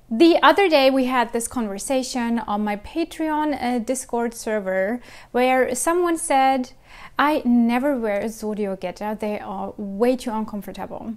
The other day we had this conversation on my Patreon Discord server where someone said, I never wear zori or Geta, they are way too uncomfortable.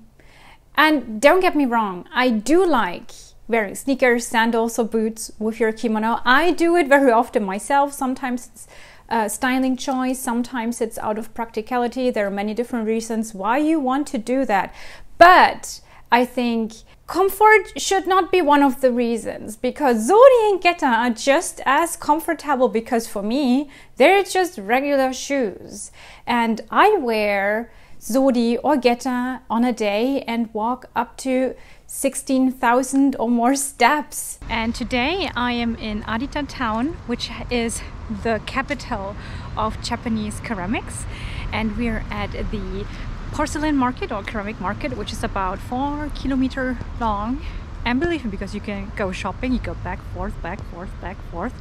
And don't get me wrong, I do like wearing sneakers, sandals or boots with your kimono. I do it very often myself. Sometimes it's a styling choice, sometimes it's out of practicality. There are many different reasons why you want to do that. But I think comfort should not be one of the reasons, because zori and Geta are just as comfortable, because for me, they're just regular shoes. And I wear zori or Geta on a day and walk up to 16,000 or more steps. And today I am in Arita town, which is the capital of Japanese ceramics. And we're at the Porcelain market or ceramic market, which is about 4 kilometers long. And believe me, because you can go shopping, you go back, forth, back, forth, back, forth.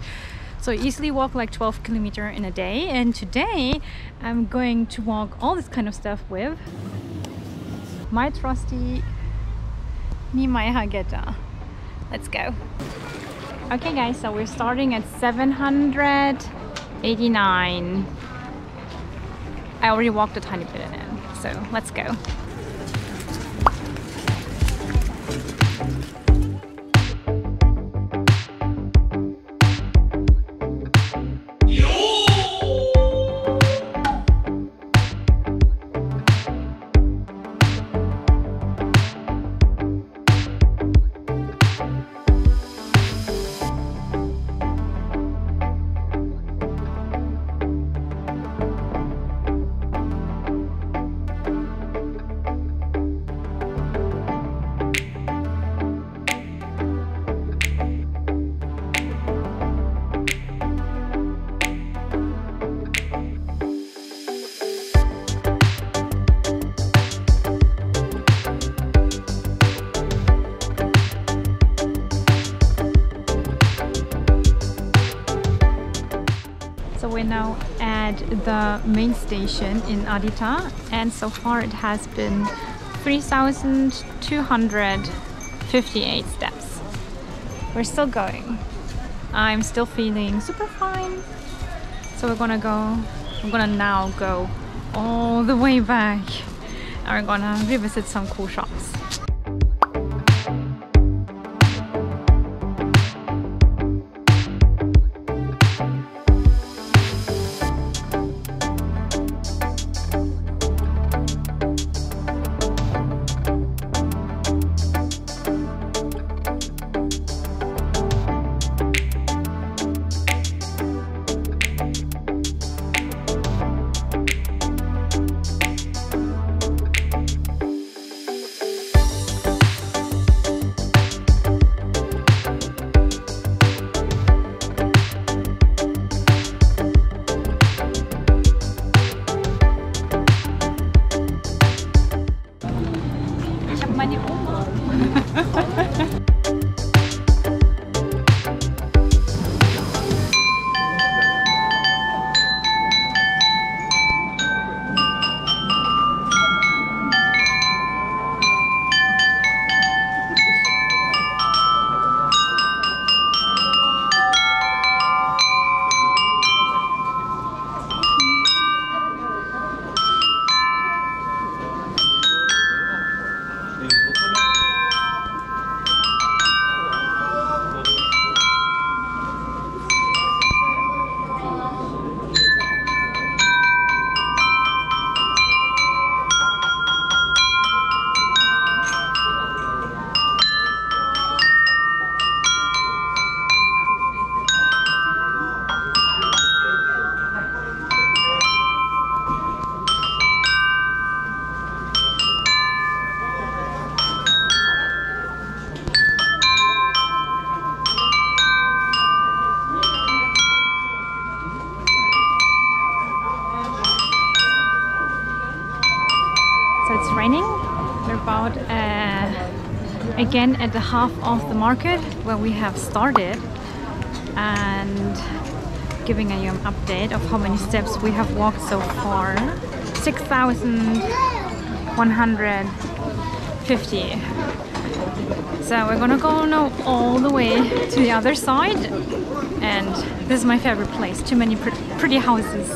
So easily walk like 12 kilometers in a day. And today I'm going to walk all this kind of stuff with my trusty Nimaiha Geta. Let's go. Okay guys, so we're starting at 789. I already walked a tiny bit in it. So let's go. We're now at the main station in Arita, and so far it has been 3,258 steps. We're still going. I'm still feeling super fine. So we're gonna now go all the way back, and we're gonna revisit some cool shops. It's raining. We're about again at the half of the market where we have started, and giving you an update of how many steps we have walked so far. 6,150. So we're gonna go now all the way to the other side, and this is my favorite place. Too many pretty houses.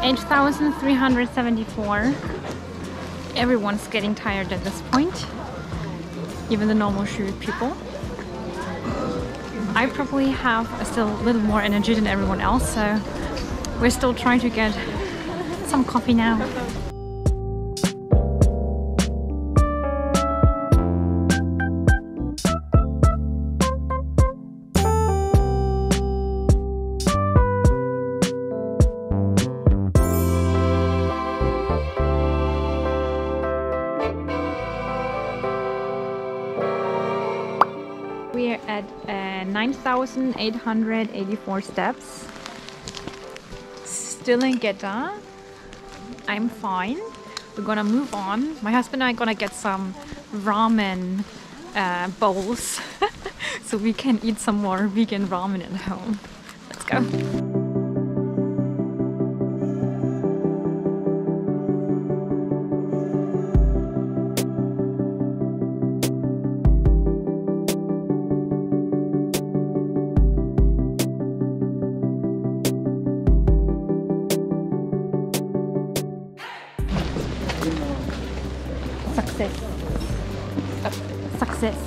$8,374. Everyone's getting tired at this point, even the normal shoe people. I probably have still a little more energy than everyone else, so we're still trying to get some coffee now. We're at 9,884 steps. Still in Geta. I'm fine. We're gonna move on. My husband and I are gonna get some ramen bowls so we can eat some more vegan ramen at home. Let's go. Success.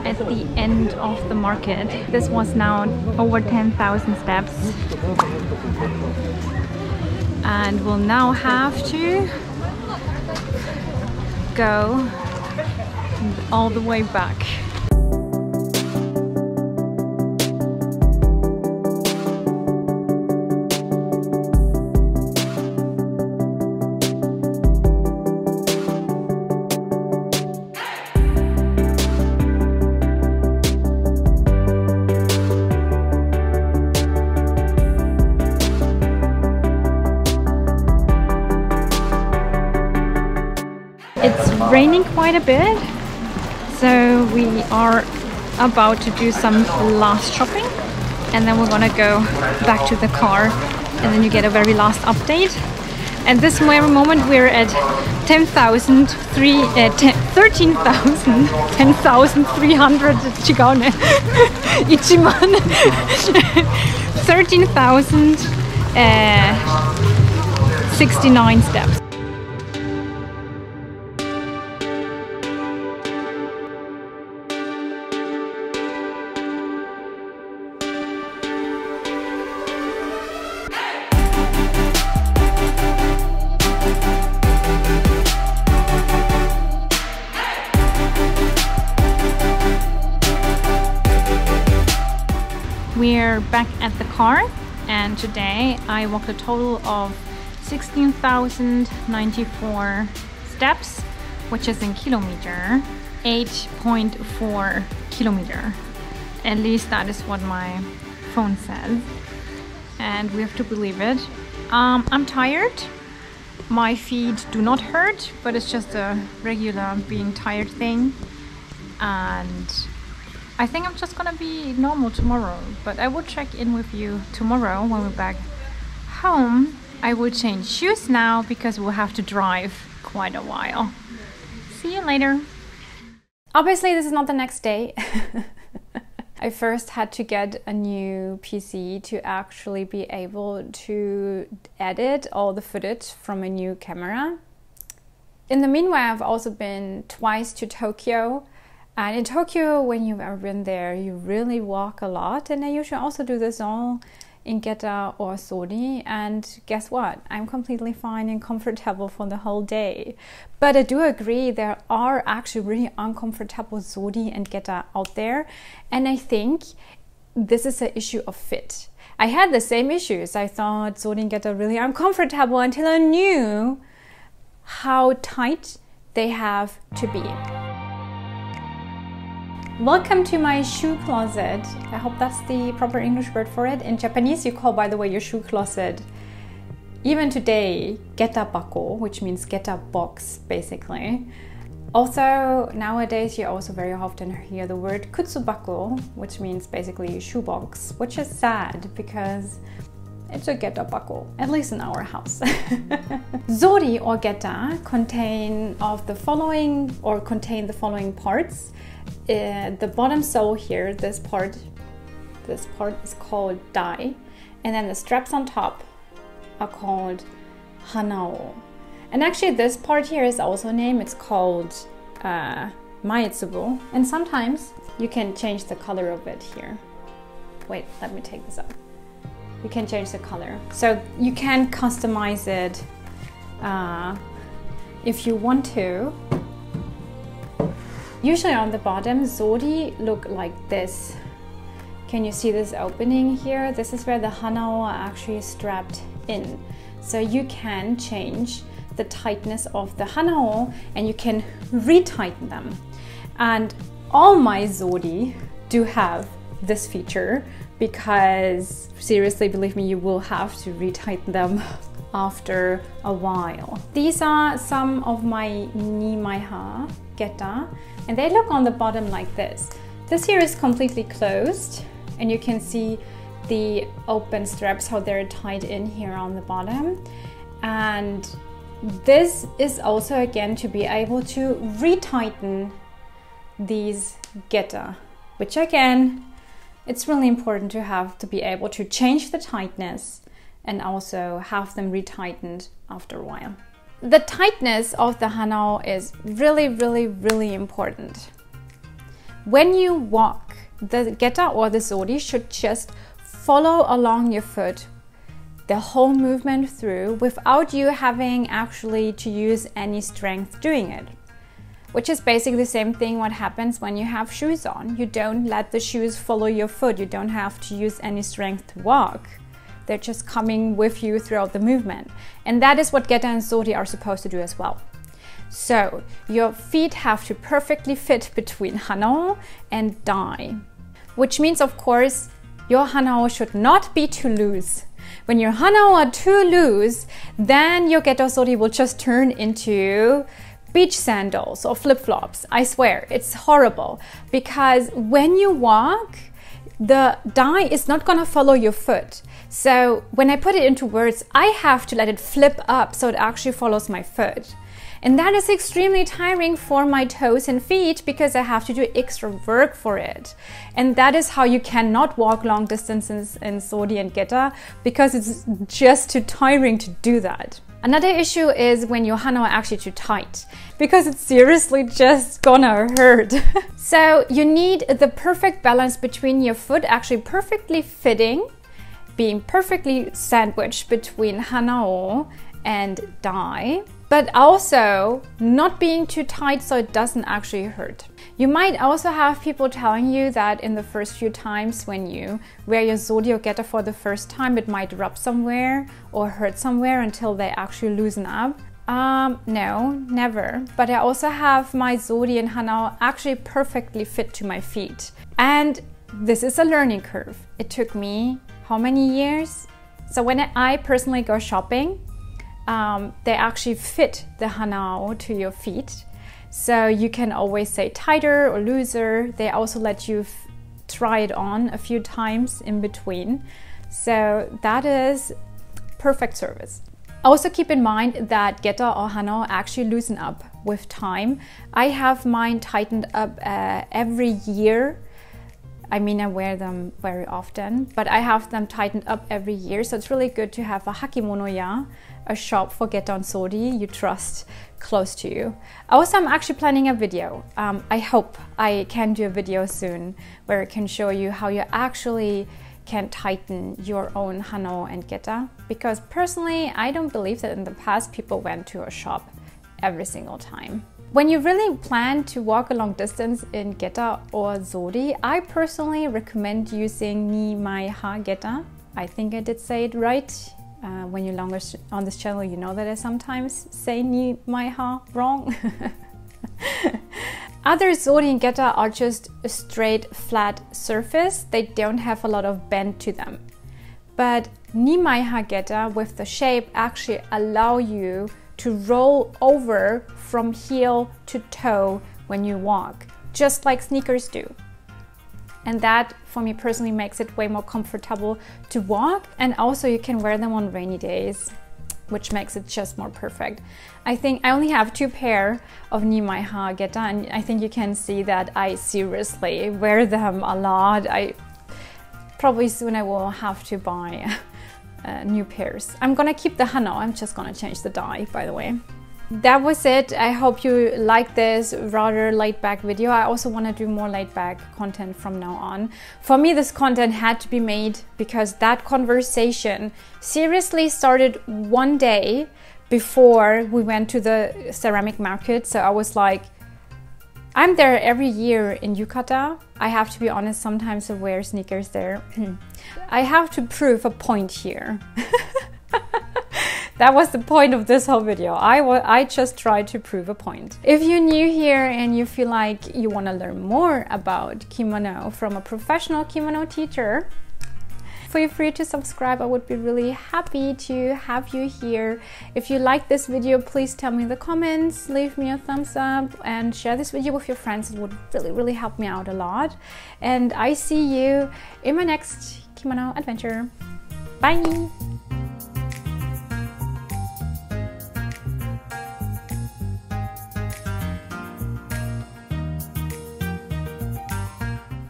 At the end of the market. This was now over 10,000 steps, and we'll now have to go all the way back. It's raining quite a bit, so we are about to do some last shopping, and then we're gonna go back to the car, and then you get a very last update. And this very moment we're at 13,300 Ichiman 13,069 steps. We're back at the car, and today I walked a total of 16,094 steps, which is in kilometer, 8.4 kilometer. At least that is what my phone says, and we have to believe it. I'm tired. My feet do not hurt, but it's just a regular being tired thing, and I think I'm just gonna be normal tomorrow, but I will check in with you tomorrow when we're back home, I will change shoes now because we'll have to drive quite a while. See you later. Obviously, this is not the next day. I first had to get a new PC to actually be able to edit all the footage from a new camera. In the meanwhile, I've also been twice to Tokyo. And in Tokyo, when you've ever been there, you really walk a lot. And I usually also do this all in Geta or zori. And guess what? I'm completely fine and comfortable for the whole day. But I do agree there are actually really uncomfortable zori and Geta out there. And I think this is an issue of fit. I had the same issues. I thought zori and Geta really uncomfortable until I knew how tight they have to be. Welcome to my shoe closet. I hope that's the proper English word for it. In Japanese, you call, by the way, your shoe closet, even today, geta bako, which means geta box, basically. Also, nowadays, you also very often hear the word kutsubako, which means basically shoe box, which is sad because it's a geta bako, at least in our house. Zori or geta contain the following parts. The bottom sole here, this part is called dai, and then the straps on top are called hanao. And actually this part here is also named, it's called maetsubo, and sometimes you can change the color of it here. Wait, let me take this up. You can change the color, so you can customize it if you want to. Usually on the bottom, zori look like this. Can you see this opening here? This is where the hanao are actually strapped in. So you can change the tightness of the hanao and you can retighten them. And all my zori do have this feature because, seriously, believe me, you will have to retighten them after a while. These are some of my nimaiha geta, and they look on the bottom like this. This here is completely closed, and you can see the open straps, how they're tied in here on the bottom. And this is also, again, to be able to retighten these geta, which again, it's really important to be able to change the tightness and also have them retightened after a while. The tightness of the hanao is really, really, really important. When you walk, the geta or the zori should just follow along your foot the whole movement through without you having actually to use any strength doing it. Which is basically the same thing what happens when you have shoes on. You don't let the shoes follow your foot. You don't have to use any strength to walk. They're just coming with you throughout the movement. And that is what geta and zori are supposed to do as well. So your feet have to perfectly fit between hanao and dai. Which means, of course, your hanao should not be too loose. When your hanao are too loose, then your geta zori will just turn into beach sandals or flip-flops. I swear, it's horrible. Because when you walk, the dai is not gonna follow your foot. So when I put it into words, I have to let it flip up so it actually follows my foot. And that is extremely tiring for my toes and feet because I have to do extra work for it. And that is how you cannot walk long distances in zori and geta, because it's just too tiring to do that. Another issue is when your hanao are actually too tight, because it's seriously just gonna hurt. So you need the perfect balance between your foot actually perfectly fitting, being perfectly sandwiched between hanao and dai, but also not being too tight so it doesn't actually hurt. You might also have people telling you that in the first few times when you wear your zori or geta for the first time, it might rub somewhere or hurt somewhere until they actually loosen up. No, never. But I also have my zori and hanao actually perfectly fit to my feet. And this is a learning curve. It took me how many years? So when I personally go shopping, they actually fit the hanao to your feet. So you can always say tighter or looser. They also let you try it on a few times in between. So that is perfect service. Also keep in mind that Geta or Hano actually loosen up with time. I have mine tightened up every year. I mean, I wear them very often, but I have them tightened up every year. So it's really good to have a Hakimono-ya, a shop for Geta and zori you trust close to you. Also, I'm actually planning a video. I hope I can do a video soon where I can show you how you actually can tighten your own Hano and Geta, because personally I don't believe that in the past people went to a shop every single time. When you really plan to walk a long distance in Geta or zori, I personally recommend using ni mai ha Geta. I think I did say it right. When you're longer on this channel, you know that I sometimes say ni mai ha wrong. Other zori and Geta are just a straight flat surface. They don't have a lot of bend to them. But ni mai ha Geta with the shape actually allow you to roll over from heel to toe when you walk, just like sneakers do. And that, for me personally, makes it way more comfortable to walk. And also you can wear them on rainy days, which makes it just more perfect. I think I only have 2 pair of ni mai ha Geta, and I think you can see that I seriously wear them a lot. Probably soon I will have to buy new pairs. I'm gonna keep the Hano, I'm just gonna change the dye, by the way. That was it. I hope you like this rather laid-back video. I also want to do more laid-back content from now on. For me, this content had to be made because that conversation seriously started one day before we went to the ceramic market. So I was like, I'm there every year in Yukata. I have to be honest, sometimes I wear sneakers there. I have to prove a point here. That was the point of this whole video. I just tried to prove a point. If you're new here and you feel like you want to learn more about kimono from a professional kimono teacher, feel free to subscribe. I would be really happy to have you here. If you like this video, please tell me in the comments, leave me a thumbs up and share this video with your friends. It would really help me out a lot. And I see you in my next kimono adventure. Bye!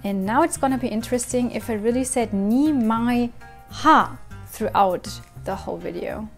And now it's gonna be interesting if I really said ni mai ha throughout the whole video.